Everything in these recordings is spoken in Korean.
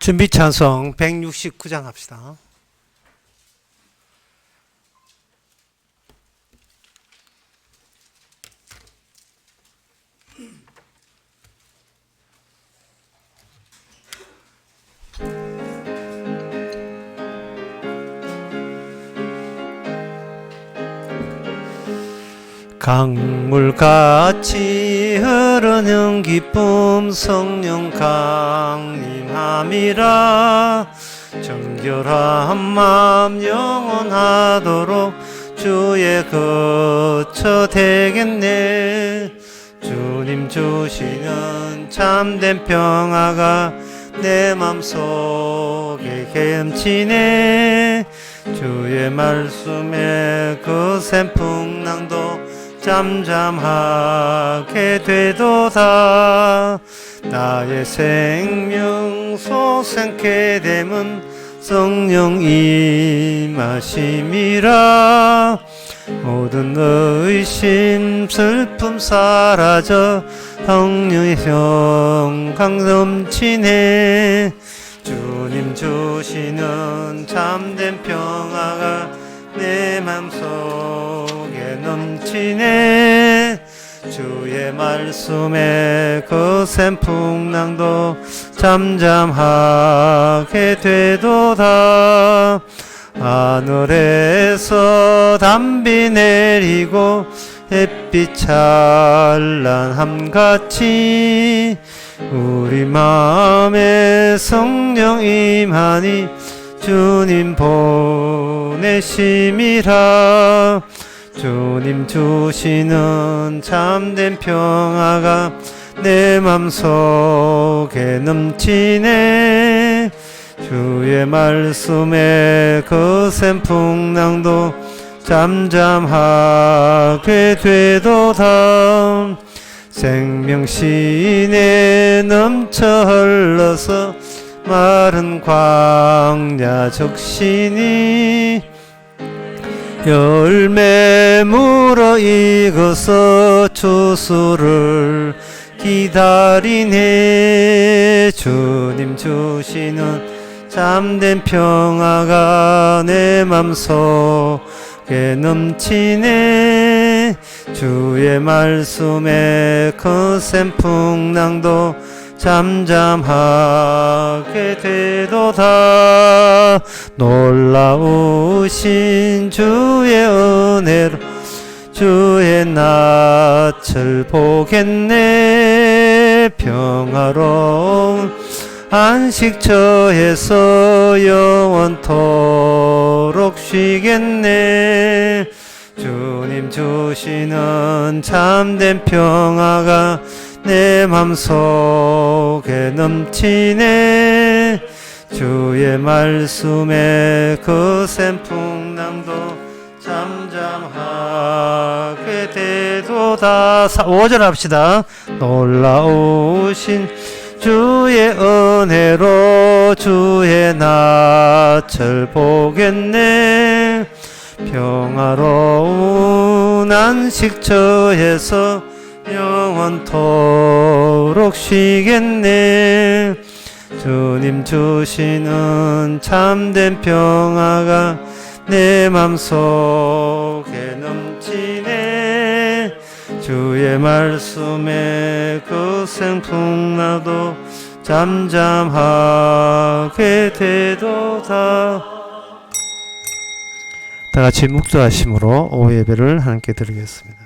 준비 찬송 169장 합시다. 강물같이 흐르는 기쁨 성령 강림함이라. 정결한 마음 영원하도록 주의 거처 되겠네. 주님 주시는 참된 평화가 내 맘속에 넘치네. 주의 말씀에 거센 풍랑도 잠잠하게 되도다. 나의 생명 솟생케 됨은 성령 임하심이라. 모든 의심 슬픔 사라져 성령의 평강 넘치네. 주님 주시는 참된 평화가 내 맘속에 넘치네. 주의 말씀에 거센 풍랑도 잠잠하게 되도다. 하늘에서 담비 내리고 햇빛 찬란함같이 우리 마음에 성령 임하니 주님 보내심이라. 주님 주시는 참된 평화가 내 맘속에 넘치네. 주의 말씀에 거센 풍랑도 잠잠하게 되도다. 생명신에 넘쳐 흘러서 마른 광야 적시니 열매 물어 익어서 추수를 기다리네. 주님 주시는 참된 평화가 내 맘속에 넘치네. 주의 말씀에 거센 풍랑도 잠잠하게 되도다. 놀라우신 주의 은혜로 주의 낯을 보겠네. 평화로운 안식처에서 영원토록 쉬겠네. 주님 주시는 참된 평화가 내 맘속에 넘치네. 주의 말씀에 거센 풍랑도 잠잠하게 되도다. 5절 합시다. 놀라우신 주의 은혜로 주의 낯을 보겠네. 평화로운 안식처에서 영원토록 쉬겠네. 주님 주시는 참된 평화가 내 맘속에 넘치네. 주의 말씀에 거센 풍랑도 잠잠하게 되도다. 다같이 묵도하심으로 오후 예배를 함께 드리겠습니다.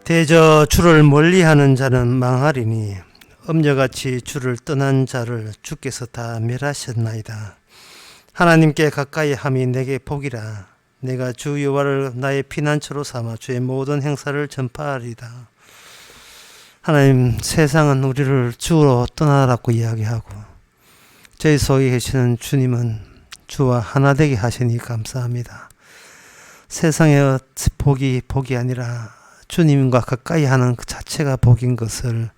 대저 주를 멀리하는 자는 망하리니 음녀같이 주를 떠난 자를 주께서 다 멸하셨나이다. 하나님께 가까이 함이 내게 복이라. 내가 주 여호와를 나의 피난처로 삼아 주의 모든 행사를 전파하리다. 하나님, 세상은 우리를 주로 떠나라고 이야기하고 저희 속에 계시는 주님은 주와 하나 되게 하시니 감사합니다. 세상의 복이 아니라 주님과 가까이 하는 그 자체가 복인 것을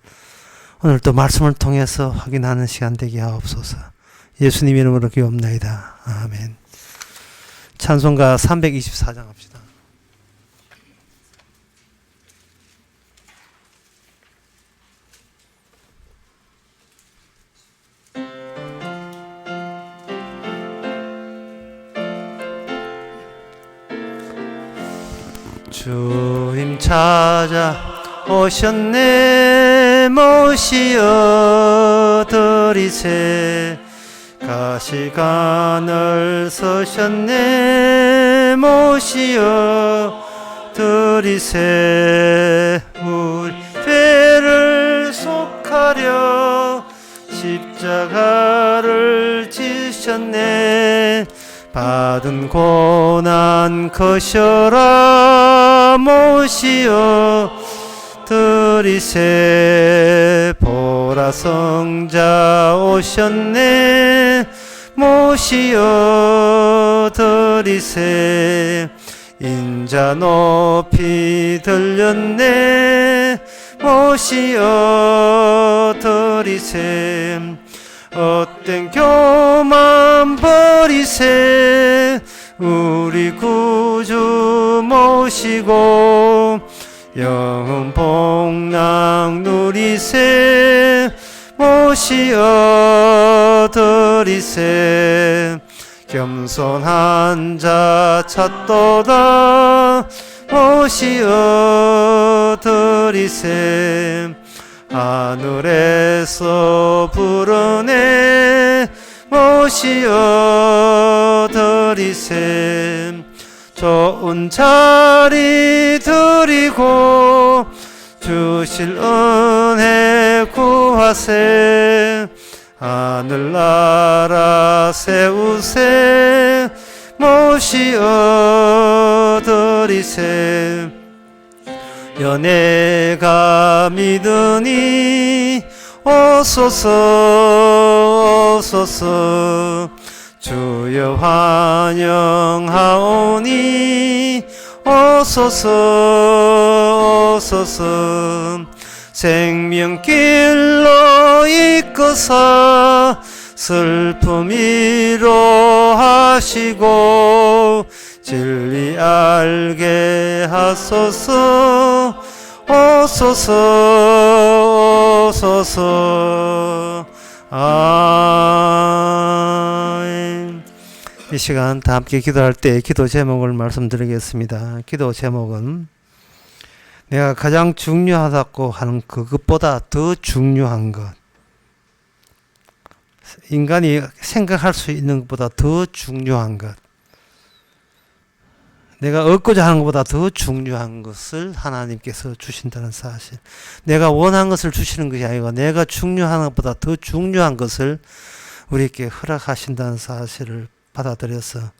오늘 또 말씀을 통해서 확인하는 시간 되게 하옵소서. 예수님 이름으로 기옵나이다. 아멘. 찬송가 324장 합시다. 주님 찾아오셨네. 모시어 드리세. 가시관을 서셨네. 모시어 드리세. 우리 죄를 속하려 십자가를 지셨네. 받은 고난 거셔라. 모시어 드리세. 보라 성자 오셨네. 모시어 드리세. 인자 높이 들렸네. 모시어 드리세. 헛된 교만 버리세. 우리 구주 모시고 영원 복락 누리세. 모시어 드리세. 겸손한 자 찾도다. 모시어 드리세. 하늘에서 부르네. 모시어 드리세. 좋은 자리 드리고 주실 은혜 구하세. 하늘나라 세우세. 모시어 드리세. 연애가 믿으니 오소서 오소서. 주여 환영하오니 오소서 오소서. 생명길로 이끄사 슬픔 위로하시고 진리 알게 하소서. 오소서 오소서. 아멘. 이 시간 다 함께 기도할 때 기도 제목을 말씀드리겠습니다. 기도 제목은 내가 가장 중요하다고 하는 그것보다 더 중요한 것, 인간이 생각할 수 있는 것보다 더 중요한 것, 내가 얻고자 하는 것보다 더 중요한 것을 하나님께서 주신다는 사실. 내가 원하는 것을 주시는 것이 아니고 내가 중요한 것보다 더 중요한 것을 우리에게 허락하신다는 사실을 받아들여서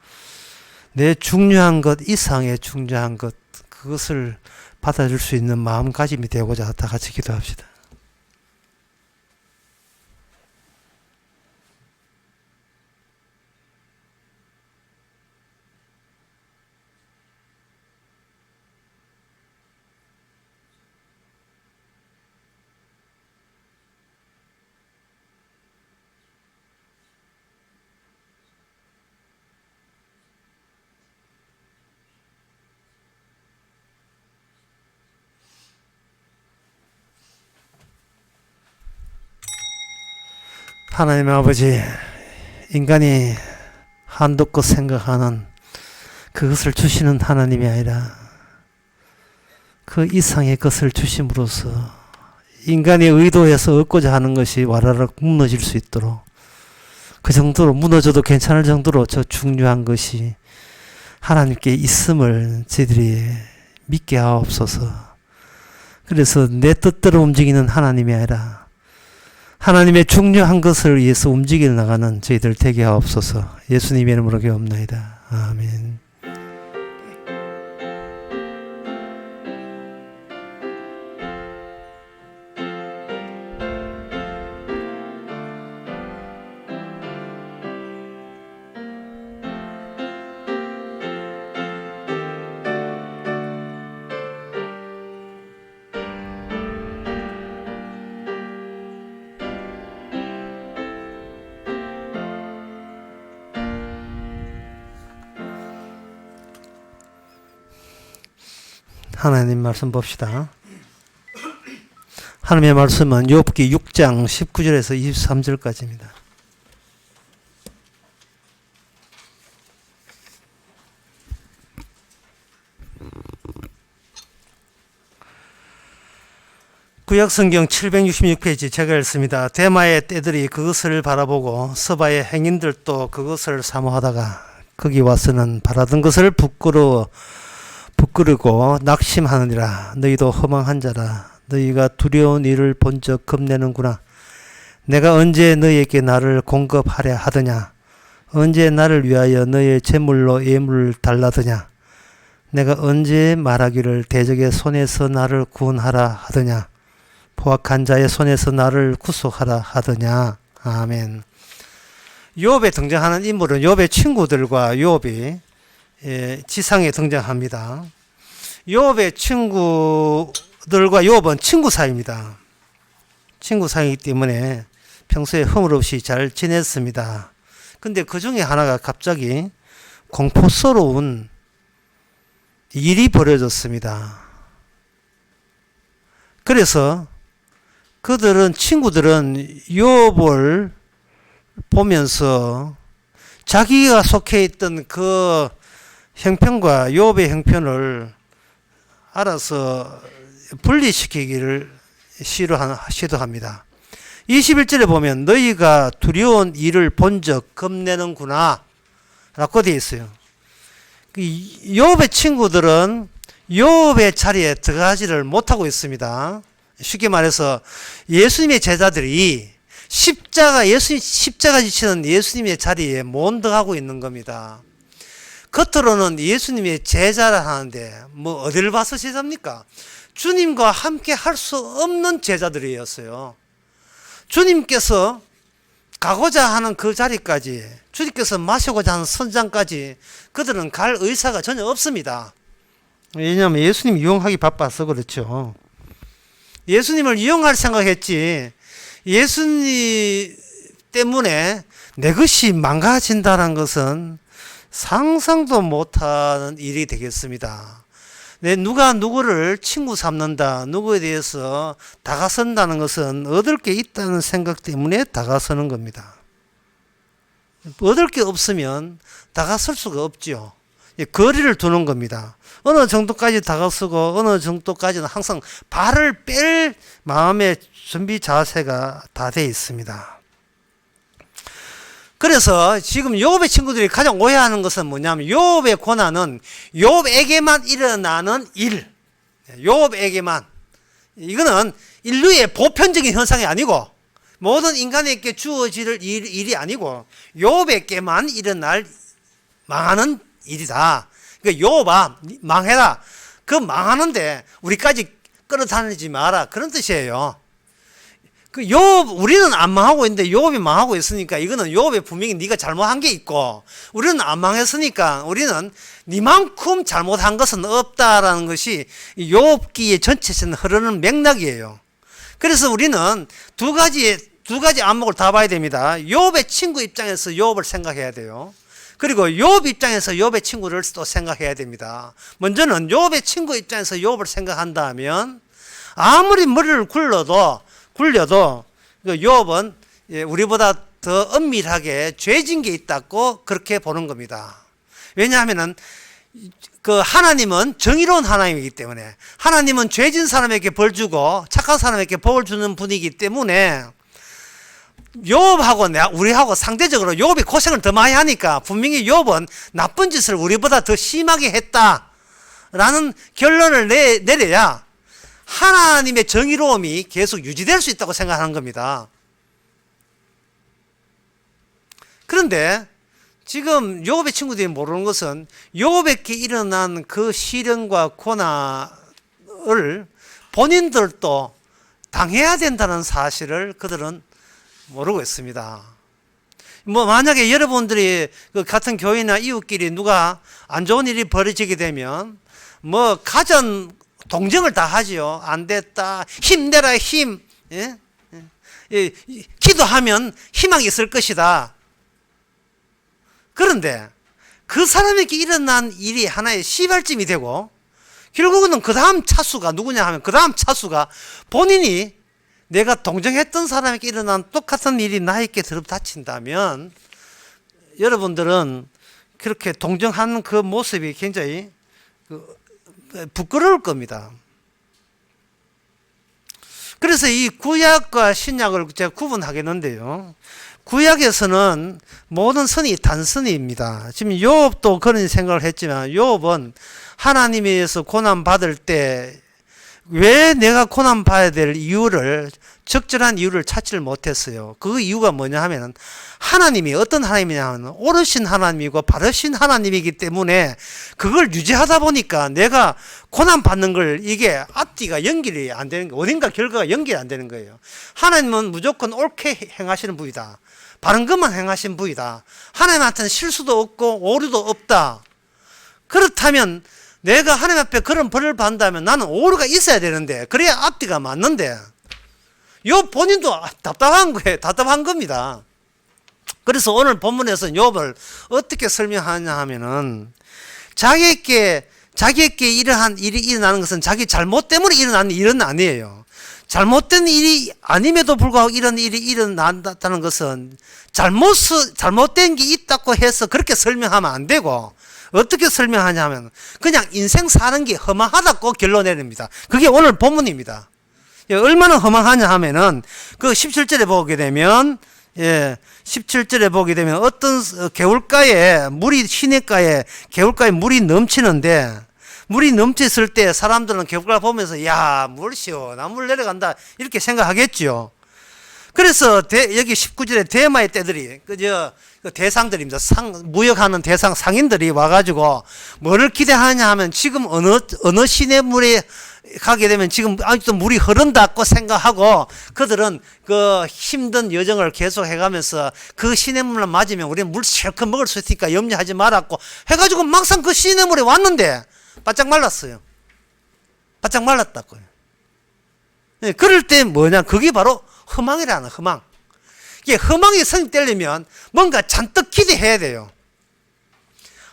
내 중요한 것 이상의 중요한 것, 그것을 받아줄 수 있는 마음가짐이 되고자 다 같이 기도합시다. 하나님 아버지, 인간이 한도 끝 생각하는 그것을 주시는 하나님이 아니라 그 이상의 것을 주심으로써 인간이 의도해서 얻고자 하는 것이 와라락 무너질 수 있도록, 그 정도로 무너져도 괜찮을 정도로 저 중요한 것이 하나님께 있음을 저희들이 믿게 하옵소서. 그래서 내 뜻대로 움직이는 하나님이 아니라 하나님의 중요한 것을 위해서 움직여 나가는 저희들 되게 하옵소서. 예수님의 이름으로 기도합나이다. 아멘. 하나님 말씀 봅시다. 하나님의 말씀은 욥기 6장 19절에서 23절까지입니다. 구약성경 766페이지 제가 읽습니다. 대마의 떼들이 그것을 바라보고 서바의 행인들도 그것을 사모하다가 거기 와서는 바라던 것을 부끄르고 낙심하느니라. 너희도 허망한 자라. 너희가 두려운 일을 본 적 겁내는구나. 내가 언제 너희에게 나를 공급하려 하더냐. 언제 나를 위하여 너희의 재물로 예물을 달라더냐. 내가 언제 말하기를 대적의 손에서 나를 구원하라 하더냐. 포악한 자의 손에서 나를 구속하라 하더냐. 아멘. 욥에 등장하는 인물은 욥의 친구들과 욥이 지상에 등장합니다. 욥의 친구들과 욥은 친구 사이입니다. 친구 사이이기 때문에 평소에 허물없이 잘 지냈습니다. 근데 그 중에 하나가 갑자기 공포스러운 일이 벌어졌습니다. 그래서 친구들은 욥을 보면서 자기가 속해 있던 그 형편과 욥의 형편을 알아서 분리시키기를 시도합니다. 21절에 보면 너희가 두려운 일을 본 적 겁내는구나 라고 되어 있어요. 욥의 친구들은 욥의 자리에 들어가지를 못하고 있습니다. 쉽게 말해서 예수님의 제자들이 예수님 십자가 지치는 예수님의 자리에 못 들어가고 있는 겁니다. 겉으로는 예수님의 제자라 하는데 뭐 어디를 봐서 제자입니까? 주님과 함께 할 수 없는 제자들이었어요. 주님께서 가고자 하는 그 자리까지, 주님께서 마시고자 하는 선장까지 그들은 갈 의사가 전혀 없습니다. 왜냐하면 예수님 이용하기 바빠서 그렇죠. 예수님을 이용할 생각했지, 예수님 때문에 내 것이 망가진다는 것은 상상도 못하는 일이 되겠습니다. 누가 누구를 친구 삼는다, 누구에 대해서 다가선다는 것은 얻을 게 있다는 생각 때문에 다가서는 겁니다. 얻을 게 없으면 다가설 수가 없죠. 거리를 두는 겁니다. 어느 정도까지 다가서고 어느 정도까지는 항상 발을 뺄 마음의 준비 자세가 다 돼 있습니다. 그래서 지금 욥의 친구들이 가장 오해하는 것은 뭐냐면, 욥의 고난은 욥에게만 일어나는 일, 욥에게만, 이거는 인류의 보편적인 현상이 아니고 모든 인간에게 주어질 일이 아니고 욥에게만 일어날 망하는 일이다. 그러니까 욥아 망해라. 그 망하는데 우리까지 끌어다니지 마라, 그런 뜻이에요. 우리는 안 망하고 있는데 욥이 망하고 있으니까 이거는 욥의 분명히 네가 잘못한 게 있고, 우리는 안 망했으니까 우리는 니만큼 잘못한 것은 없다라는 것이 욥기의 전체에서 흐르는 맥락이에요. 그래서 우리는 두 가지 안목을 다 봐야 됩니다. 욥의 친구 입장에서 욥을 생각해야 돼요. 그리고 욥 입장에서 욥의 친구를 또 생각해야 됩니다. 먼저는 욥의 친구 입장에서 욥을 생각한다면, 아무리 머리를 굴려도 욥은 우리보다 더 엄밀하게 죄진 게 있다고 그렇게 보는 겁니다. 왜냐하면은 하나님은 정의로운 하나님이기 때문에, 하나님은 죄진 사람에게 벌 주고 착한 사람에게 복을 주는 분이기 때문에, 욥하고 우리하고 상대적으로 욥이 고생을 더 많이 하니까 분명히 욥은 나쁜 짓을 우리보다 더 심하게 했다라는 결론을 내려야 하나님의 정의로움이 계속 유지될 수 있다고 생각하는 겁니다. 그런데 지금 욥의 친구들이 모르는 것은, 욥에게 일어난 그 시련과 고난을 본인들도 당해야 된다는 사실을 그들은 모르고 있습니다. 만약에 여러분들이 같은 교회나 이웃끼리 누가 안 좋은 일이 벌어지게 되면 가전 동정을 다 하지요. 안 됐다, 힘내라, 힘. 기도하면 희망이 있을 것이다. 그런데 그 사람에게 일어난 일이 하나의 시발점이 되고, 결국은 그 다음 차수가 누구냐 하면 그 다음 차수가 본인이 내가 동정했던 사람에게 일어난 똑같은 일이 나에게 들어닥친다면 여러분들은 그렇게 동정하는 그 모습이 굉장히 부끄러울 겁니다. 그래서 이 구약과 신약을 제가 구분하겠는데요. 구약에서는 모든 선이 단선입니다. 지금 욥도 그런 생각을 했지만 욥은 하나님에 의해서 고난받을 때 왜 내가 고난받아야 될 이유를 적절한 이유를 찾지를 못했어요. 그 이유가 뭐냐 하면 하나님이 어떤 하나님이냐 하면 옳으신 하나님이고 바르신 하나님이기 때문에 그걸 유지하다 보니까 내가 고난받는 걸 이게 앞뒤가 연결이 안 되는 거예요. 원인과 결과가 연결이 안 되는 거예요. 하나님은 무조건 옳게 행하시는 분이다. 바른 것만 행하신 분이다. 하나님한테는 실수도 없고 오류도 없다. 그렇다면 내가 하나님 앞에 그런 벌을 받는다면 나는 오류가 있어야 되는데 그래야 앞뒤가 맞는데 욥 본인도 답답한 거예요. 답답한 겁니다. 그래서 오늘 본문에서 욥을 어떻게 설명하냐 하면은 자기에게 이러한 일이 일어나는 것은 자기 잘못 때문에 일어나는 일은 아니에요. 잘못된 일이 아님에도 불구하고 이런 일이 일어난다는 것은 잘못된 게 있다고 해서 그렇게 설명하면 안 되고 어떻게 설명하냐 하면 그냥 인생 사는 게 허망하다고 결론 내립니다. 그게 오늘 본문입니다. 얼마나 허망하냐 하면은 그 17절에 보게 되면 17절에 보게 되면 어떤 개울가에 시냇가에 개울가에 물이 넘치는데 물이 넘쳤을 때 사람들은 개울가를 보면서 야, 물 시원한 물 내려간다 이렇게 생각하겠죠. 그래서 여기 19절에 대마의 떼들이 그 대상들입니다. 무역하는 대상 상인들이 와가지고 뭐를 기대하냐 하면 지금 어느 시냇물에 가게 되면 지금 아직도 물이 흐른다고 생각하고 그들은 그 힘든 여정을 계속 해가면서 그 시냇물을 맞으면 우리는 물 실컷 먹을 수 있으니까 염려하지 말았고 해가지고 막상 그 시냇물에 왔는데 바짝 말랐어요. 바짝 말랐다고요. 네, 그럴 때 뭐냐? 그게 바로 허망이라는 허망. 이게 허망이 성립되려면 뭔가 잔뜩 기대해야 돼요.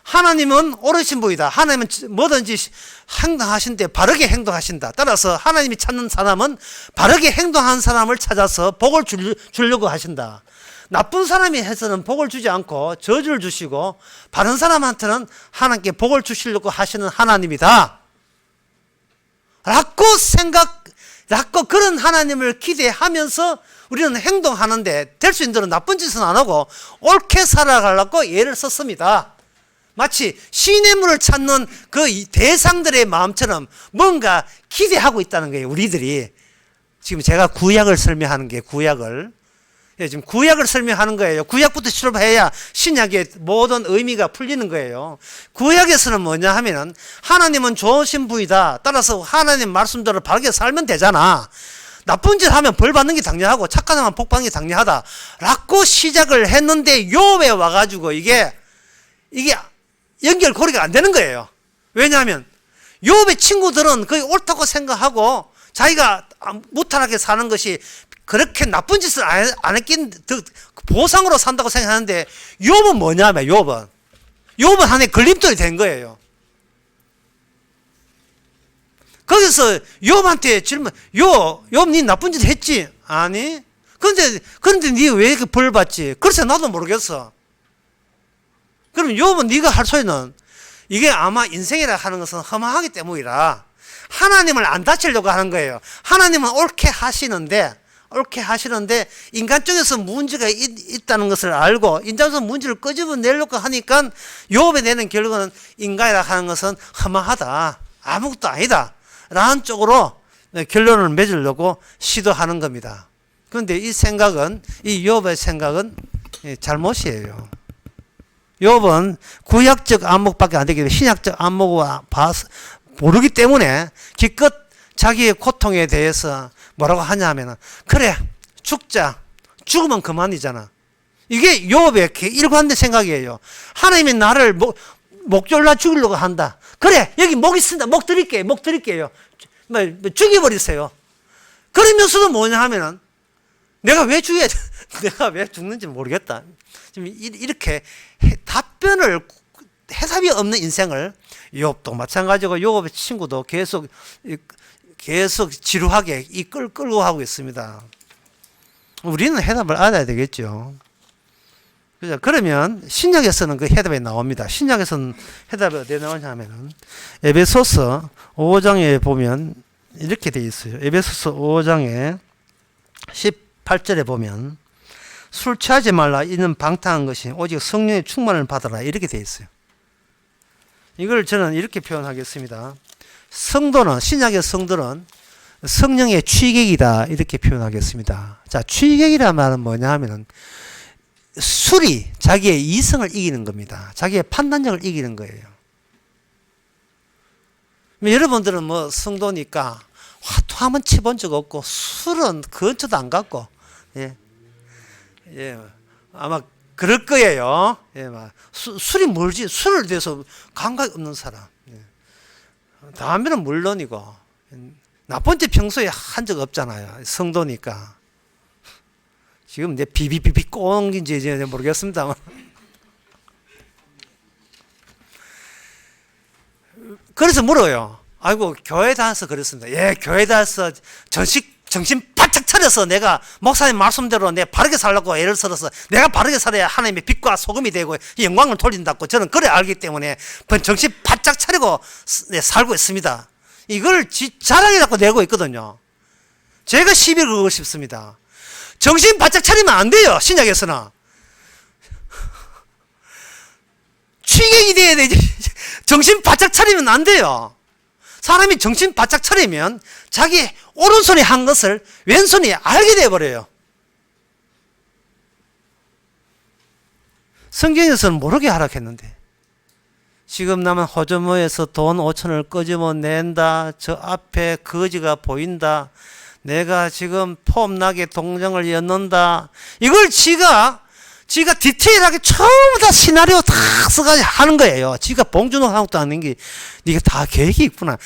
하나님은 옳으신 분이다. 하나님은 뭐든지 행동하신데 바르게 행동하신다. 따라서 하나님이 찾는 사람은 바르게 행동하는 사람을 찾아서 복을 주려고 하신다. 나쁜 사람이 해서는 복을 주지 않고 저주를 주시고 바른 사람한테는 하나님께 복을 주시려고 하시는 하나님이다. 라고 그런 하나님을 기대하면서 우리는 행동하는데 될 수 있는 대로 나쁜 짓은 안 하고 옳게 살아가려고 예를 썼습니다. 마치 시냇물을 찾는 그 대상들의 마음처럼 뭔가 기대하고 있다는 거예요. 우리들이 지금 제가 구약을 설명하는 게 지금 구약을 설명하는 거예요. 구약부터 출발해야 신약의 모든 의미가 풀리는 거예요. 구약에서는 뭐냐 하면은 하나님은 좋으신 분이다. 따라서 하나님 말씀대로 바르게 살면 되잖아. 나쁜 짓 하면 벌 받는 게 당연하고 착한 사람 복 받는 게 당연하다. 라고 시작을 했는데 욥에 와가지고 이게 연결고리가 안 되는 거예요. 왜냐하면 욥의 친구들은 거의 옳다고 생각하고 자기가 무탈하게 사는 것이 그렇게 나쁜 짓을 안 했긴 보상으로 산다고 생각하는데 욥은 뭐냐면 욥은 하나의 걸림돌이 된 거예요. 거기서 욥한테 질문, 욥 니 나쁜 짓 했지? 아니. 그런데 니 왜 이렇게 벌 받지? 글쎄 나도 모르겠어. 그럼 욥은 네가 할 소리는 이게 아마 인생이라 하는 것은 허망하기 때문이라 하나님을 안 다치려고 하는 거예요. 하나님은 옳게 하시는데 인간 쪽에서 문제가 있다는 것을 알고 인간에서 문제를 끄집어내려고 하니까 욥에 내는 결론은 인간이라 하는 것은 허망하다. 아무것도 아니다. 라는 쪽으로 결론을 맺으려고 시도하는 겁니다. 그런데 이 욥의 생각은 잘못이에요. 욥은 구약적 안목밖에 안 되기 때문에 신약적 안목을 모르기 때문에 기껏 자기의 고통에 대해서 뭐라고 하냐 하면은 그래 죽으면 그만이잖아. 이게 욥의 일관된 생각이에요. 하나님이 나를 목 졸라 죽이려고 한다. 그래 여기 목 있습니다. 목 드릴게요. 죽여버리세요. 그러면서도 뭐냐 하면은 내가 왜 죽는지 모르겠다. 지금 이렇게 답변을 해답이 없는 인생을 욥도 마찬가지고 욥의 친구도 계속 지루하게 끌고 하고 있습니다. 우리는 해답을 알아야 되겠죠. 그죠? 그러면 신약에서는 그 해답이 나옵니다. 신약에서는 해답이 어디에 나오냐 하면은 에베소서 5장에 보면 이렇게 되어 있어요. 에베소서 5장에 18절에 보면 술 취하지 말라. 이는 방탕한 것이 오직 성령의 충만을 받아라. 이렇게 되어 있어요. 이걸 저는 이렇게 표현하겠습니다. 성도는, 신약의 성도는 성령의 취객이다. 이렇게 표현하겠습니다. 자, 취객이란 말은 뭐냐 하면은 술이 자기의 이성을 이기는 겁니다. 자기의 판단력을 이기는 거예요. 여러분들은 뭐 성도니까 화투 한번 치본 적 없고 술은 근처도 안 갔고, 예, 아마 그럴 거예요. 예, 술이 뭘지, 술을 대해서 감각 없는 사람. 예. 담배는 물론이고, 나쁜 짓 평소에 한 적 없잖아요. 성도니까. 지금 내 비비비비 꽁인지 이제 모르겠습니다만. 그래서 물어요. 아이고, 교회 다녀서 그랬습니다. 예, 교회 다녀서 정신 바짝 차려서 내가 목사님 말씀대로 내 바르게 살라고 애를 쓸어서 내가 바르게 살아야 하나님의 빛과 소금이 되고 영광을 돌린다고 저는 그래 알기 때문에 정신 바짝 차리고 살고 있습니다. 이걸 자랑이라고 내고 있거든요. 제가 시비를 걸고 싶습니다. 정신 바짝 차리면 안 돼요. 신약에서는. 취객이 돼야 되지. 정신 바짝 차리면 안 돼요. 사람이 정신 바짝 차리면 자기 오른손이 한 것을 왼손이 알게 되어버려요. 성경에서는 모르게 하락했는데 지금 남은 호주머니에서 돈 5천을 끄집어 낸다. 저 앞에 거지가 보인다. 내가 지금 폼나게 동정을 엮는다. 이걸 지가 디테일하게 처음부터 다 시나리오 다 써가지고 하는 거예요. 지가 봉준호 한국도 아닌 게 네가 다 계획이 있구나.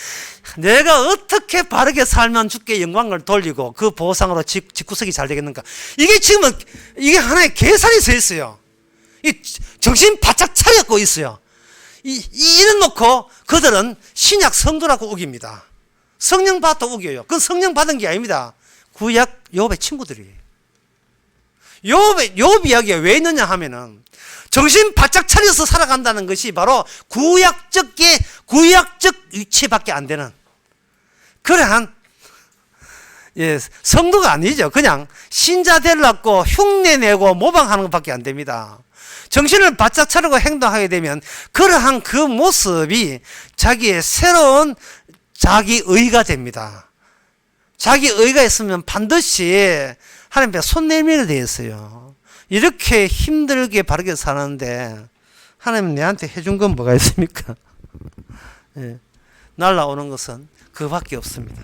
내가 어떻게 바르게 살면 주께 영광을 돌리고 그 보상으로 집구석이 잘 되겠는가. 이게 지금은 이게 하나의 계산이 서 있어요. 이 정신 바짝 차렸고 있어요. 이래 놓고 그들은 신약 성도라고 우깁니다. 성령 받아 우겨요. 그건 성령 받은 게 아닙니다. 구약 욥의 친구들이에요. 욥 이야기가 왜 있느냐 하면은 정신 바짝 차려서 살아간다는 것이 바로 구약적 위치밖에 안 되는 그러한 성도가 아니죠. 그냥 신자 되려고 흉내내고 모방하는 것밖에 안 됩니다. 정신을 바짝 차리고 행동하게 되면 그러한 그 모습이 자기의 새로운 자기의가 됩니다. 자기의가 있으면 반드시 하나님 앞에 손 내밀게 되어 있어요. 이렇게 힘들게 바르게 사는데 하나님 내한테 해준 건 뭐가 있습니까? 예. 날라오는 것은 그밖에 없습니다.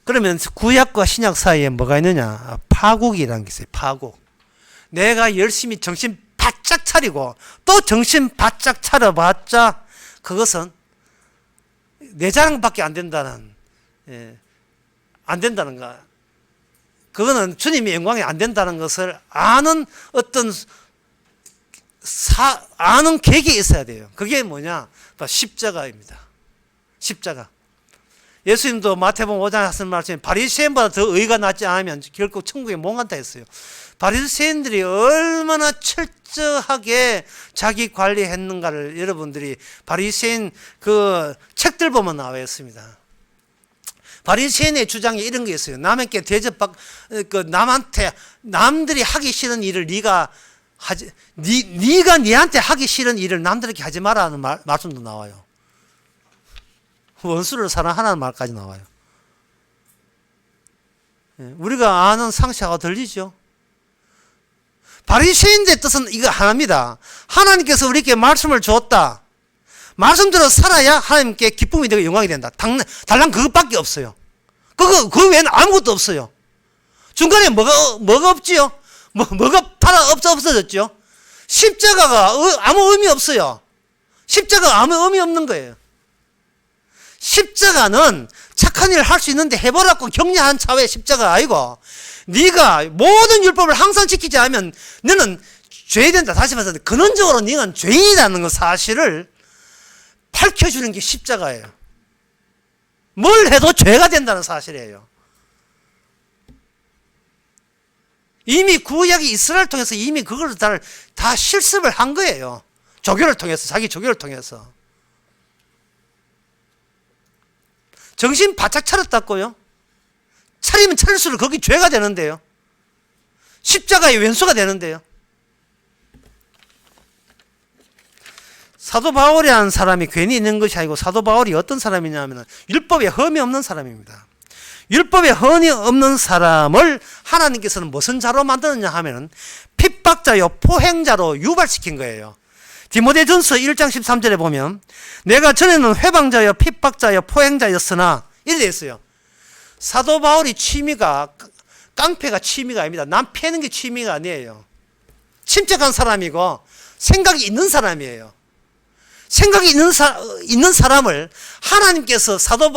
그러면 구약과 신약 사이에 뭐가 있느냐? 파국이라는 게 있어요. 파국. 내가 열심히 정신 바짝 차리고 또 정신 바짝 차려봤자 그것은 내 자랑밖에 안 된다는, 안 된다는 거. 그거는 주님의 영광이 안 된다는 것을 아는 어떤 아는 계기가 있어야 돼요. 그게 뭐냐? 십자가입니다. 십자가. 예수님도 마태복음 5장에 하신 말씀에 바리새인보다 더 의가 낫지 않으면 결국 천국에 못 간다 했어요. 바리새인들이 얼마나 철저하게 자기 관리했는가를 여러분들이 바리새인 그 책들 보면 나와 있습니다. 바리새인의 주장이 이런 게 있어요. 남에게 남한테 남들이 하기 싫은 일을 네가 니한테 하기 싫은 일을 남들에게 하지 마라는 말씀도 나와요. 원수를 사랑하라는 말까지 나와요. 우리가 아는 상식하고 들리죠? 바리새인들의 뜻은 이거 하나입니다. 하나님께서 우리에게 말씀을 줬다. 말씀대로 살아야 하나님께 기쁨이 되고 영광이 된다. 달랑 그것밖에 없어요. 그 외에는 아무것도 없어요. 중간에 뭐가 없지요? 뭐가 없어졌죠? 십자가가 아무 의미 없어요. 십자가가 아무 의미 없는 거예요. 십자가는 착한 일을 할 수 있는데 해보라고 격려한 차원의 십자가 아니고 네가 모든 율법을 항상 지키지 않으면 너는 죄된다. 다시 말해서 근원적으로 너는 죄인이라는 그 사실을 밝혀주는 게 십자가예요. 뭘 해도 죄가 된다는 사실이에요. 이미 구약이 이스라엘 통해서 이미 그걸 다 실습을 한 거예요. 조교를 통해서, 자기 조교를 통해서. 정신 바짝 차렸다고요? 차리면 차릴수록 거기 죄가 되는데요. 십자가의 왼수가 되는데요. 사도 바울이라는 사람이 괜히 있는 것이 아니고 사도 바울이 어떤 사람이냐면 율법에 흠이 없는 사람입니다. 율법에 흠이 없는 사람을 하나님께서는 무슨 자로 만드느냐 하면 핍박자요 포행자로 유발시킨 거예요. 디모데전서 1장 13절에 보면 내가 전에는 회방자여 핍박자여 포행자였으나 이래 있어요. 사도 바울이 취미가 깡패가 취미가 아닙니다. 남 패는 게 취미가 아니에요. 침착한 사람이고 생각이 있는 사람이에요. 생각이 있는 사람을 하나님께서 사도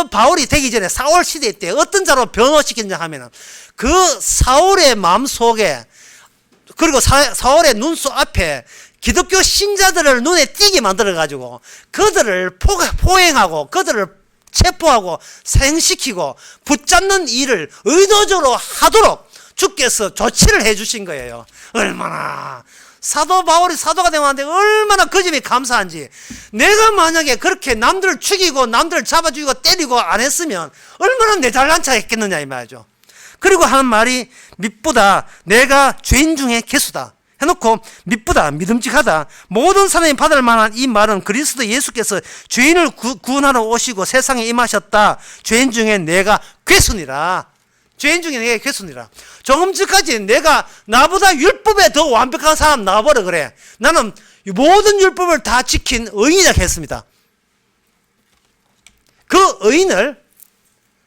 바울이 되기 전에 사울 시대 때 어떤 자로 변화시켰냐 하면은 그 사울의 마음속에 그리고 사울의 눈썹 앞에 기독교 신자들을 눈에 띄게 만들어가지고 그들을 포행하고 그들을 체포하고 사형시키고 붙잡는 일을 의도적으로 하도록 주께서 조치를 해주신 거예요. 얼마나 사도 바울이 사도가 되었는데 얼마나 그 점이 감사한지. 내가 만약에 그렇게 남들을 죽이고 남들을 잡아 죽이고 때리고 안 했으면 얼마나 내 잘난 차 했겠느냐 이 말이죠. 그리고 하는 말이 밉보다 내가 죄인 중에 괴수다 해놓고 밉보다 믿음직하다. 모든 사람이 받을 만한 이 말은 그리스도 예수께서 죄인을 구원하러 오시고 세상에 임하셨다. 죄인 중에 내가 괴수니라. 죄인 중에 내가 괴수니라. 조금 전까지 내가 나보다 율법에 더 완벽한 사람 나와보라 그래. 나는 모든 율법을 다 지킨 의인이라고 했습니다. 그 의인을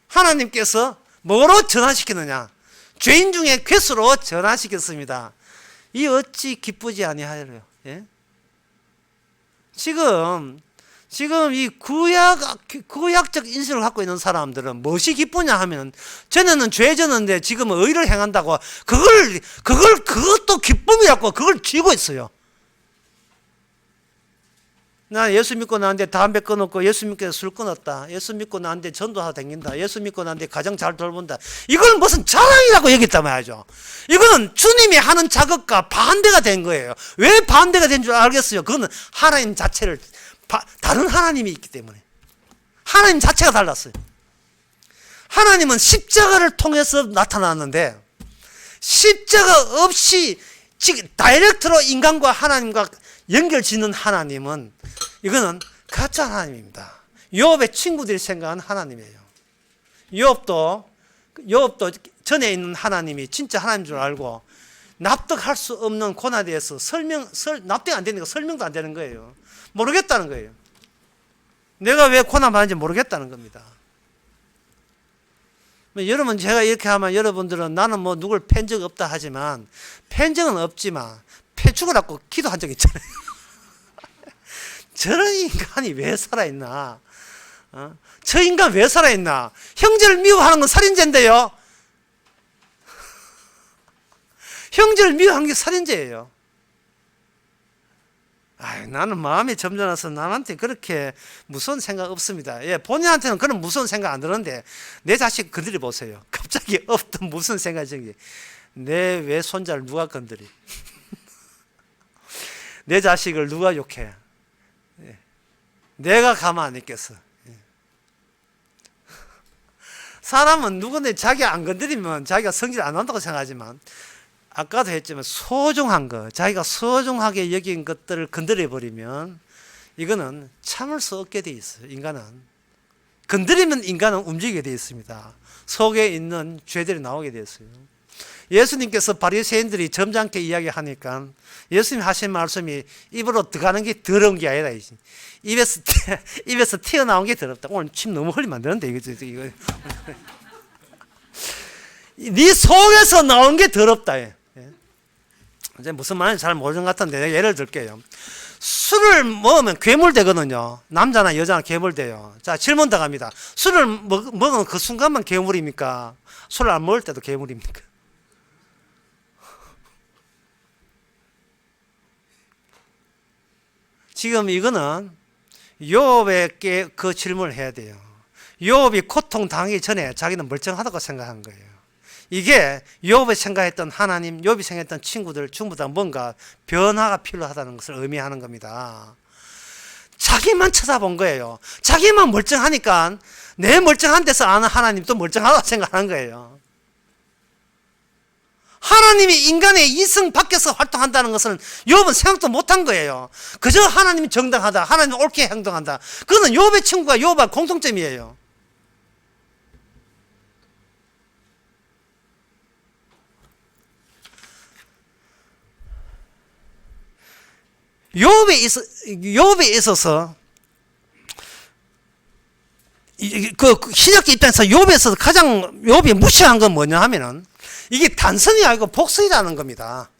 하나님께서 뭐로 전환시키느냐? 죄인 중에 괴수로 전환시켰습니다. 이 어찌 기쁘지 아니하여요. 예? 지금 이 구약적 인식을 갖고 있는 사람들은 무엇이 기쁘냐 하면 전에는 죄 졌는데 지금은 의를 행한다고 그것도 기쁨이라고 그걸 쥐고 있어요. 나 예수 믿고 나한테 담배 끊었고 예수 믿고 술 끊었다. 예수 믿고 나한테 전도하다 다닌다. 예수 믿고 나한테 가정 잘 돌본다. 이걸 무슨 자랑이라고 여겼단 말이죠. 이거는 주님이 하는 작업과 반대가 된 거예요. 왜 반대가 된 줄 알겠어요? 그거는 하나님 자체를 다른 하나님이 있기 때문에. 하나님 자체가 달랐어요. 하나님은 십자가를 통해서 나타났는데 십자가 없이 다이렉트로 인간과 하나님과 연결 짓는 하나님은 이거는 가짜 하나님입니다. 욥의 친구들이 생각한 하나님이에요. 욥도 전에 있는 하나님이 진짜 하나님인 줄 알고 납득할 수 없는 고난에 대해서 납득이 안 되니까 설명도 안 되는 거예요. 모르겠다는 거예요. 내가 왜 고난 받는지 모르겠다는 겁니다. 여러분 제가 이렇게 하면 여러분들은 나는 뭐 누굴 팬 적 없다 하지만 팬 적은 없지만 패 죽으라고 기도한 적 있잖아요. 저런 인간이 왜 살아있나? 저 인간 왜 살아있나? 형제를 미워하는 건 살인죄인데요. 형제를 미워하는 게 살인죄예요. 나는 마음이 점잖아서 남한테 그렇게 무서운 생각 없습니다. 예, 본인한테는 그런 무서운 생각 안 드는데 내 자식 건드려 보세요. 갑자기 없던 무슨 생각이 내 외손자를 누가 건드리? 내 자식을 누가 욕해? 예. 내가 가만 안 있겠어. 예. 사람은 누구든지 자기 안 건드리면 자기가 성질 안 한다고 생각하지만 아까도 했지만 소중한 거, 자기가 소중하게 여긴 것들을 건드려버리면 이거는 참을 수 없게 돼 있어요. 인간은 건드리면 인간은 움직이게 돼 있습니다. 속에 있는 죄들이 나오게 됐어요. 예수님께서 바리새인들이 점잖게 이야기하니까 예수님 하신 말씀이 입으로 들어가는 게 더러운 게 아니라 입에서 튀어나온 게 더럽다. 오늘 침 너무 흘리면 안 되는데 이거. 네 속에서 나온 게 더럽다. 이제 무슨 말인지 잘 모르는 것 같은데 내가 예를 들게요. 술을 먹으면 괴물 되거든요. 남자나 여자나 괴물 돼요. 자, 질문 들어갑니다. 술을 먹으면 그 순간만 괴물입니까? 술을 안 먹을 때도 괴물입니까? 지금 이거는 욥에게 그 질문을 해야 돼요. 욥이 고통 당하기 전에 자기는 멀쩡하다고 생각한 거예요. 이게 욥이 생각했던 하나님, 욥이 생각했던 친구들 전부 다 뭔가 변화가 필요하다는 것을 의미하는 겁니다. 자기만 쳐다본 거예요. 자기만 멀쩡하니까 내 멀쩡한 데서 아는 하나님도 멀쩡하다고 생각하는 거예요. 하나님이 인간의 이성 밖에서 활동한다는 것은 욥은 생각도 못한 거예요. 그저 하나님이 정당하다, 하나님이 옳게 행동한다. 그거는 욥의 친구가 욥과 공통점이에요. 욥에 있어서 그 신약의 입장에서 욥에서 가장 욥이 무시한 건 뭐냐 하면은 이게 단순히 아니고 복수이라는 겁니다.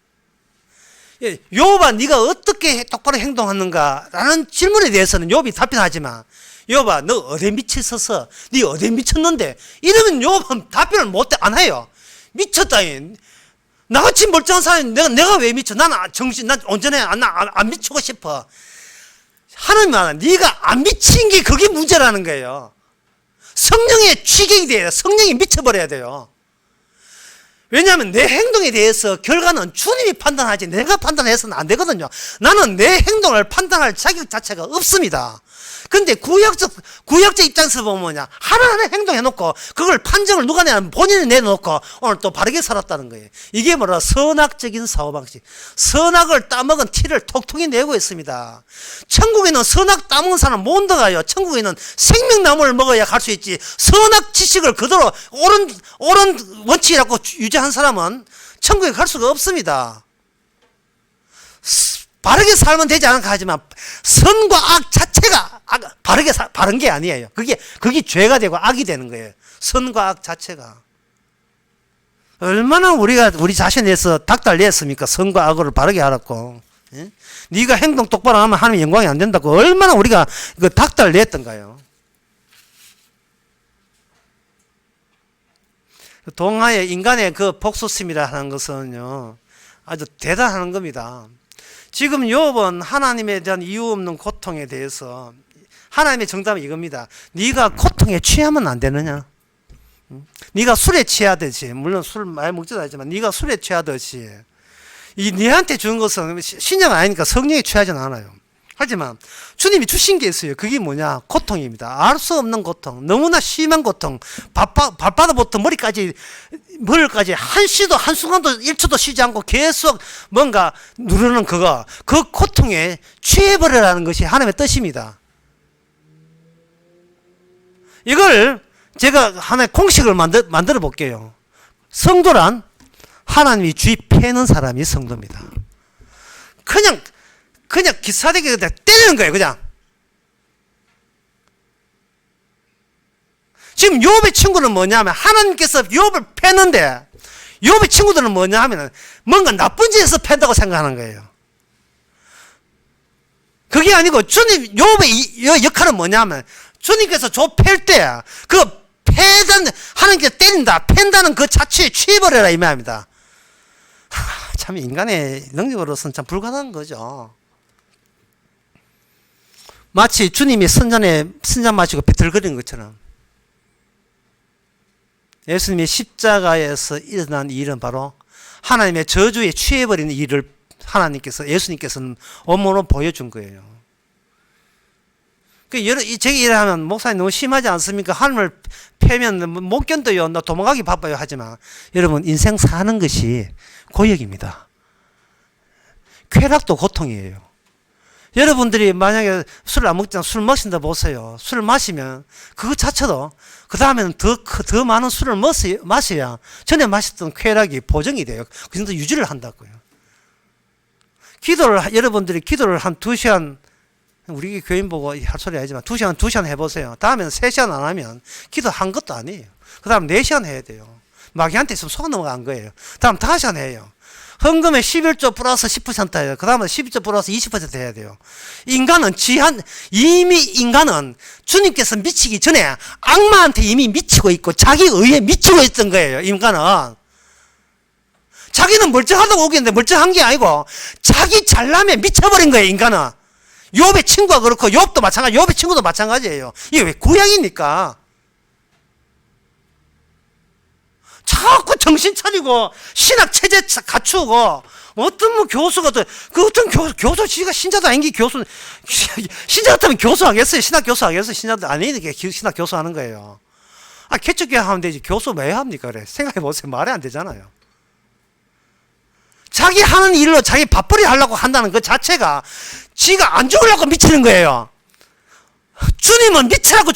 욥아 네가 어떻게 똑바로 행동하는가라는 질문에 대해서는 욥이 답변하지만 욥아 너 어디 미쳤었어? 네 어디 미쳤는데? 이러면 욥은 답변을 안 해요. 미쳤다니. 나같이 멀쩡한 사람이 내가 왜 미쳐? 난 온전해. 안 미치고 싶어. 하나님은 네가 안 미친 게 그게 문제라는 거예요. 성령의 취객이 돼요. 성령이 미쳐버려야 돼요. 왜냐하면 내 행동에 대해서 결과는 주님이 판단하지 내가 판단해서는 안 되거든요. 나는 내 행동을 판단할 자격 자체가 없습니다. 근데 구약적 입장에서 보면 뭐냐, 하나하나 행동해놓고 그걸 판정을 누가 내냐면 본인이 내놓고 오늘 또 바르게 살았다는 거예요. 이게 뭐라 선악적인 사고방식. 선악을 따먹은 티를 톡톡히 내고 있습니다. 천국에는 선악 따먹은 사람 못 들어가요. 천국에는 생명나무를 먹어야 갈 수 있지. 선악 지식을 그대로 옳은 원칙이라고 유지한 사람은 천국에 갈 수가 없습니다. 바르게 살면 되지 않을까 하지만 선과 악 자체가 바른 게 아니에요. 그게 죄가 되고 악이 되는 거예요. 선과 악 자체가. 얼마나 우리가 우리 자신에 대해서 닥달냈습니까? 선과 악을 바르게 하라고. 예? 네가 행동 똑바로 하면 하나님 영광이 안 된다고 얼마나 우리가 그 닥달냈던가요. 동화의 인간의 그 복수심이라 하는 것은요 아주 대단한 겁니다. 지금 욥은 하나님에 대한 이유 없는 고통에 대해서 하나님의 정답은 이겁니다. 네가 고통에 취하면 안 되느냐? 네가 술에 취하듯이, 물론 술 많이 먹지도 않지만 네가 술에 취하듯이 이 네한테 준 것은 신령 아니니까 성령이 취하지는 않아요. 하지만 주님이 주신 게 있어요. 그게 뭐냐? 고통입니다. 알 수 없는 고통, 너무나 심한 고통, 발바닥부터 머리까지 한시도 한순간도 1초도 쉬지 않고 계속 뭔가 누르는 그 고통에 취해버리라는 것이 하나님의 뜻입니다. 이걸 제가 하나의 공식을 만들어 볼게요. 성도란 하나님이 주의 패는 사람이 성도입니다. 그냥 기사대기 때리는 거예요. 그냥. 지금 욥의 친구는 뭐냐면 하나님께서 욥을 패는데 욥의 친구들은 뭐냐 하면 뭔가 나쁜 짓에서 팬다고 생각하는 거예요. 그게 아니고 주님 욥의 역할은 뭐냐면 주님께서 욥 때 그 하나님께서 때린다 팬다는 그 자체에 취해버려라 이 말입니다. 참 인간의 능력으로서는 참 불가능한 거죠. 마치 주님이 선잔 마시고 비틀거리는 것처럼 예수님이 십자가에서 일어난 일은 바로 하나님의 저주에 취해버리는 일을 예수님께서는 온몸으로 보여준 거예요. 제가 일하면 목사님 너무 심하지 않습니까? 하나님을 패면 못 견뎌요. 나 도망가기 바빠요. 하지만 여러분 인생 사는 것이 고역입니다. 쾌락도 고통이에요. 여러분들이 만약에 술을 안 먹지만 술 마신다 보세요. 술을 마시면 그거 자체도 그 다음에는 더 많은 술을 마셔야 전에 마셨던 쾌락이 보정이 돼요. 그 정도 유지를 한다고요. 여러분들이 기도를 한 2시간, 우리 교인 보고 할 소리 아니지만 2시간 해보세요. 다음에는 3시간 안 하면 기도 한 것도 아니에요. 그 다음 4시간 해야 돼요. 마귀한테 있으면 속아 넘어간 거예요. 다음 5시간 해요. 헌금에 11조 플러스 10%예요. 그 다음에 12조 플러스 20% 해야 돼요. 이미 인간은 주님께서 미치기 전에 악마한테 이미 미치고 있고 자기 의에 미치고 있던 거예요. 인간은. 자기는 멀쩡하다고 오겠는데 멀쩡한 게 아니고 자기 잘남에 미쳐버린 거예요. 인간은. 욥의 친구가 그렇고 욥도 마찬가지, 욥의 친구도 마찬가지예요. 이게 왜 구약이니까. 자꾸 정신 차리고 신학 체제 갖추고 어떤 뭐 교수가 그 어떤 교수 지가 신자도 아닌 게 교수 신자 같으면 교수 하겠어요? 신학 교수 하겠어요? 신자도 아니니까 신학 교수 하는 거예요. 아, 개척교회 하면 되지 교수 왜 합니까? 그래 생각해 보세요. 말이 안 되잖아요. 자기 하는 일로 자기 밥벌이 하려고 한다는 그 자체가 지가 안 죽으려고 미치는 거예요. 주님은 미치라고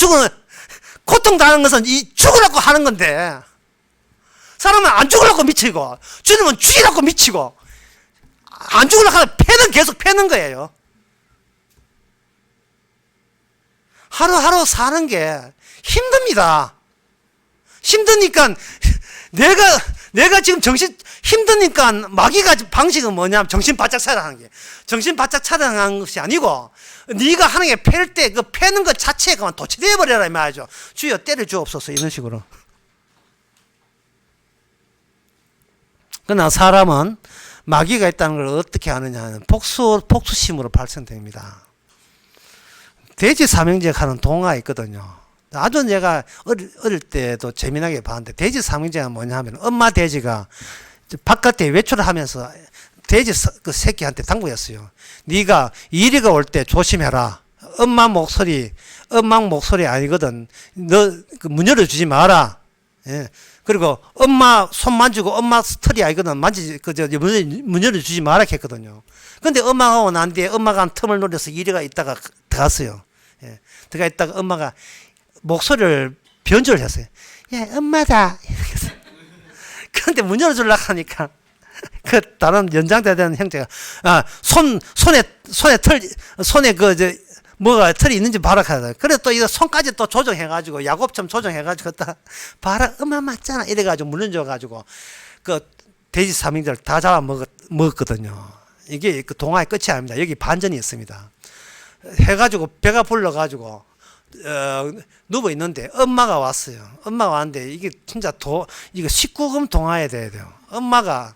고통당하는 것은 이 죽으라고 하는 건데, 사람은 안 죽으려고 미치고 주님은 죽이라고 미치고, 안 죽으려고 하면 패는 계속 패는 거예요. 하루하루 사는 게 힘듭니다. 힘드니까 내가 지금 힘드니까 마귀가 방식은 뭐냐면 정신 바짝 차려하는 게, 정신 바짝 차려하는 것이 아니고 네가 하는 게 패를 때 그 패는 것 자체가 그만 도취되어 버려라 이 말이죠. 주여 때려 주옵소서 이런 식으로. 그러나 사람은 마귀가 있다는 걸 어떻게 아느냐는 복수심으로 발생됩니다. 돼지 삼형제가 하는 동화가 있거든요. 아주 제가 어릴 때도 재미나게 봤는데, 돼지 삼형제가 뭐냐 하면 엄마 돼지가 바깥에 외출을 하면서 돼지 그 새끼한테 당부했어요. 네가 이리가 올 때 조심해라. 엄마 목소리 아니거든. 너 그 문 열어주지 마라. 예. 그리고 엄마 손 만지고 엄마 털이 아니거든. 문 열어주지 마라 했거든요. 근데 엄마가 오고 난 뒤에 엄마가 한 틈을 노려서 이리가 있다가 들어갔어요. 예. 들어가 있다가 엄마가 목소리를 변조를 했어요. 야, 엄마다. 그런데 문 열어주려고 하니까 그 다른 연장되는 형제가 손에 뭐가 털이 있는지 봐라 하다. 그래 또 이거 손까지 또 조정해가지고 야곱처럼 조정해가지고 딱 봐라 엄마 맞잖아 이래가지고 물려줘가지고 그 돼지 삼형제를 다 잡아 먹었거든요. 이게 그 동화의 끝이 아닙니다. 여기 반전이 있습니다. 해가지고 배가 불러가지고 누워 있는데 엄마가 왔어요. 엄마가 왔는데 이게 진짜 이거 19금 동화에 돼야 돼요. 엄마가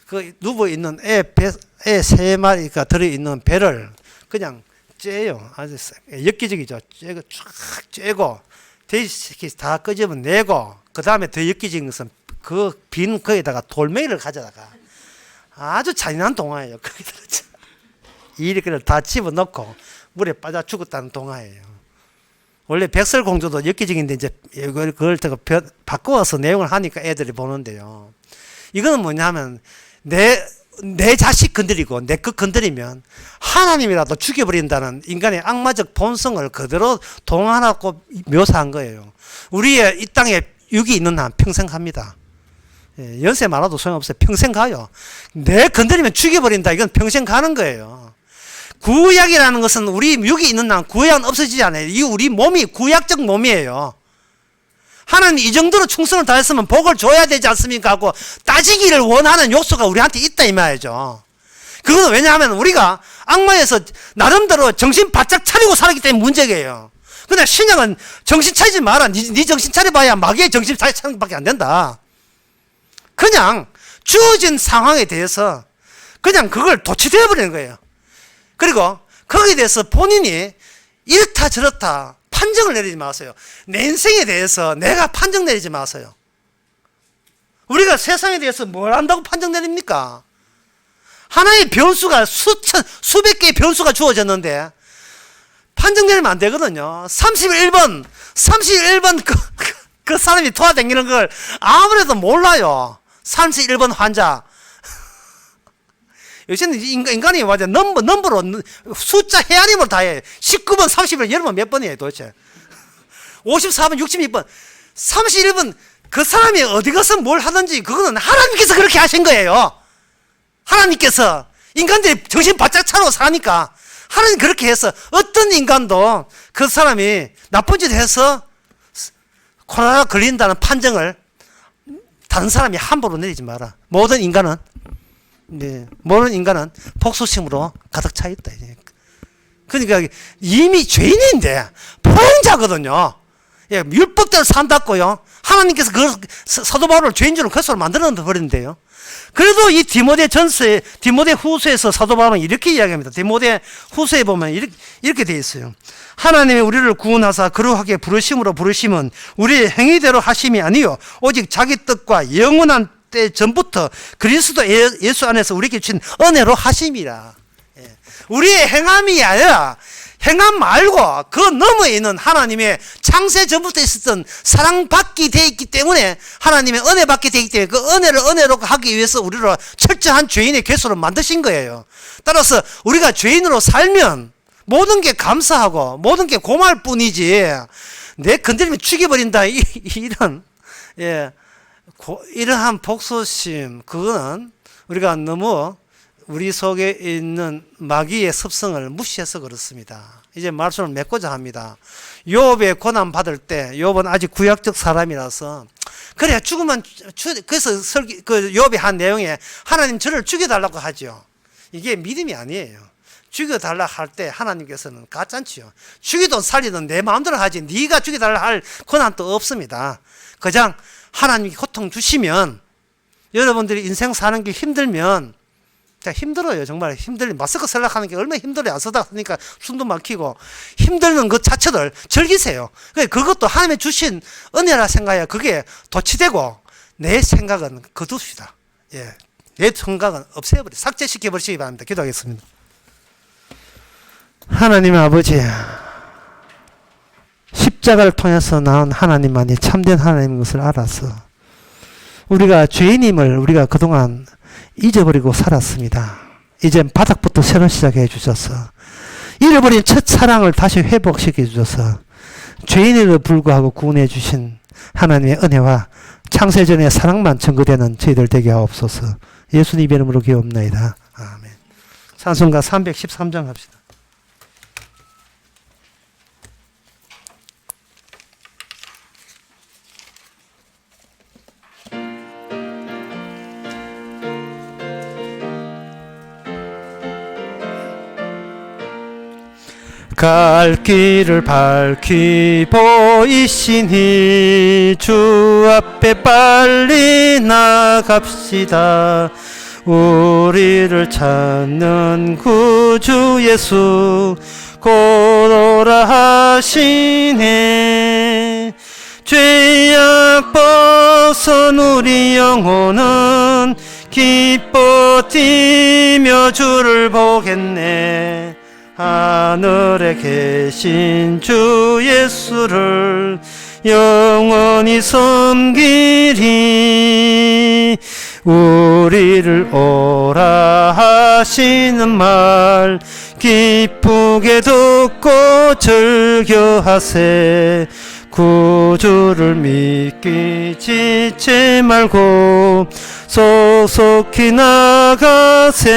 그 누워 있는 애 3마리가 들어 있는 배를 그냥 째요. 아주 엽기적이죠. 째고 쫙 째고 돼지 다 끄집어내고, 그 다음에 더 엽기적인 것은 그 빈 거에다가 돌멩이를 가져다가 아주 잔인한 동화예요. 이렇게 다 집어넣고 물에 빠져 죽었다는 동화예요. 원래 백설공주도 엽기적인데 이제 그걸 바꿔서 내용을 하니까 애들이 보는데요. 이거는 뭐냐면 내 자식 건드리고 내 것 건드리면 하나님이라도 죽여버린다는 인간의 악마적 본성을 그대로 동화하고 묘사한 거예요. 우리의 이 땅에 육이 있는 한 평생 갑니다. 연세 많아도 소용없어요. 평생 가요. 내 건드리면 죽여버린다. 이건 평생 가는 거예요. 구약이라는 것은 우리 육이 있는 한 구약은 없어지지 않아요. 이 우리 몸이 구약적 몸이에요. 하나님 이 정도로 충성을 다했으면 복을 줘야 되지 않습니까? 하고 따지기를 원하는 욕구가 우리한테 있다 이 말이죠. 그건 왜냐하면 우리가 악마에서 나름대로 정신 바짝 차리고 살았기 때문에 문제예요. 근데 신약은 정신 차리지 마라. 네 정신 차려봐야 마귀의 정신 차리는 밖에 안 된다. 그냥 주어진 상황에 대해서 그냥 그걸 도취되어 버리는 거예요. 그리고 거기에 대해서 본인이 이렇다 저렇다 판정을 내리지 마세요. 내 인생에 대해서 내가 판정 내리지 마세요. 우리가 세상에 대해서 뭘 안다고 판정 내립니까? 하나의 변수가 수백 개의 변수가 주어졌는데 판정 내리면 안 되거든요. 31번 그 사람이 돌아다니는 걸 아무래도 몰라요. 31번 환자. 요새는 인간이 완전 넘버로 숫자 헤아림으로 다 해. 19번, 30번, 여러분 몇 번이에요 도대체? 54번, 62번, 31번 그 사람이 어디 가서 뭘 하든지 그거는 하나님께서 그렇게 하신 거예요. 하나님께서 인간들이 정신 바짝 차리고 사니까 하나님 그렇게 해서 어떤 인간도 그 사람이 나쁜 짓을 해서 코로나 걸린다는 판정을 다른 사람이 함부로 내리지 마라. 모든 인간은 복수심으로 가득 차 있다. 그러니까 이미 죄인인데 포용자거든요. 율법대로 산다고요. 하나님께서 그 사도 바울을 죄인 줄은 그것으로 만들어 버리는데요. 그래도 이 디모데 후서에서 사도 바울은 이렇게 이야기합니다. 디모데 후서에 보면 이렇게 되어 있어요. 하나님이 우리를 구원하사 거룩하게 부르심으로 부르심은 우리의 행위대로 하심이 아니요 오직 자기 뜻과 영원한 때 전부터 그리스도 예수 안에서 우리에게 주신 은혜로 하심이라. 우리의 행함이 아니라 행함 말고 그 너머에 있는 하나님의 창세 전부터 있었던 사랑받기 되어 있기 때문에 하나님의 은혜 받게 되어 있기 때문에 그 은혜를 은혜로 하기 위해서 우리를 철저한 죄인의 괴수로 만드신 거예요. 따라서 우리가 죄인으로 살면 모든 게 감사하고 모든 게 고마울 뿐이지 내 건드리면 죽여버린다 이런 이러한 복수심 그거는 우리가 너무 우리 속에 있는 마귀의 습성을 무시해서 그렇습니다. 이제 말씀을 맺고자 합니다. 욥의 고난 받을 때 욥은 아직 구약적 사람이라서 그래야 죽으면 그래서 욥이 한 내용에 하나님 저를 죽여달라고 하죠. 이게 믿음이 아니에요. 죽여달라 할 때 하나님께서는 가짠치요. 죽이든 살리든 내 마음대로 하지 네가 죽여달라 할 권한도 없습니다. 그냥 하나님이 고통 주시면 여러분들이 인생 사는 게 힘들면 힘들어요. 정말 힘들면 마스크 쓰려고 게 얼마나 힘들어요. 안 쓰다 보니까 숨도 막히고 힘들는 것 자체를 즐기세요. 그것도 하나님이 주신 은혜라 생각해야 그게 도취되고 내 생각은 거둡시다. 내 생각은 없애버려 삭제시켜버리시기 바랍니다. 기도하겠습니다. 하나님 아버지 십자가를 통해서 나온 하나님만이 참된 하나님인 것을 알아서 우리가 죄인임을 우리가 그동안 잊어버리고 살았습니다. 이젠 바닥부터 새로 시작해 주셔서 잃어버린 첫 사랑을 다시 회복시켜 주셔서 죄인에도 불구하고 구원해 주신 하나님의 은혜와 창세전의 사랑만 증거되는 저희들 되게 하옵소서. 예수님 이름으로 기도옵나이다. 아멘. 찬송가 313장 합시다. 갈 길을 밝히 보이시니 주 앞에 빨리 나갑시다. 우리를 찾는 구주 예수 곧 오라 하시네. 죄악 벗은 우리 영혼은 기뻐 뛰며 주를 보겠네. 하늘에 계신 주 예수를 영원히 섬기리. 우리를 오라 하시는 말 기쁘게 듣고 즐겨하세. 구주를 믿기 지체 말고 속속히 나가세.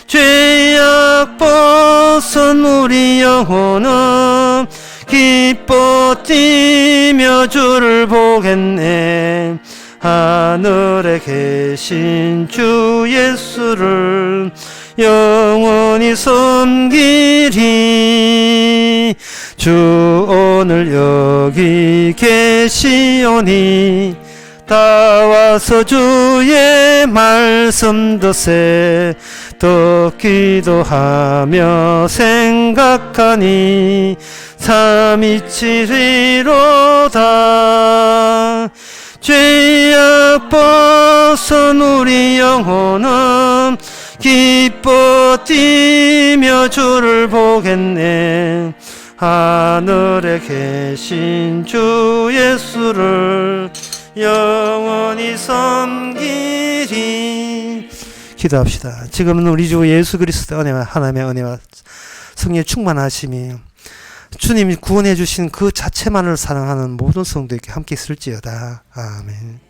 죄악 벗은 우리 영혼은 기뻐 뛰며 주를 보겠네. 하늘에 계신 주 예수를 영원히 섬기리. 주 오늘 여기 계시오니 다 와서 주의 말씀 듣세. 또 기도하며 생각하니 삼위치리로다. 죄악 벗은 우리 영혼은 기뻐 뛰며 주를 보겠네. 하늘에 계신 주 예수를 영원히 섬기리. 기도합시다. 지금은 우리 주 예수 그리스도의 은혜와 하나님의 은혜와 성령의 충만하심이 주님이 구원해 주신 그 자체만을 사랑하는 모든 성도에게 함께 있을지어다. 아멘.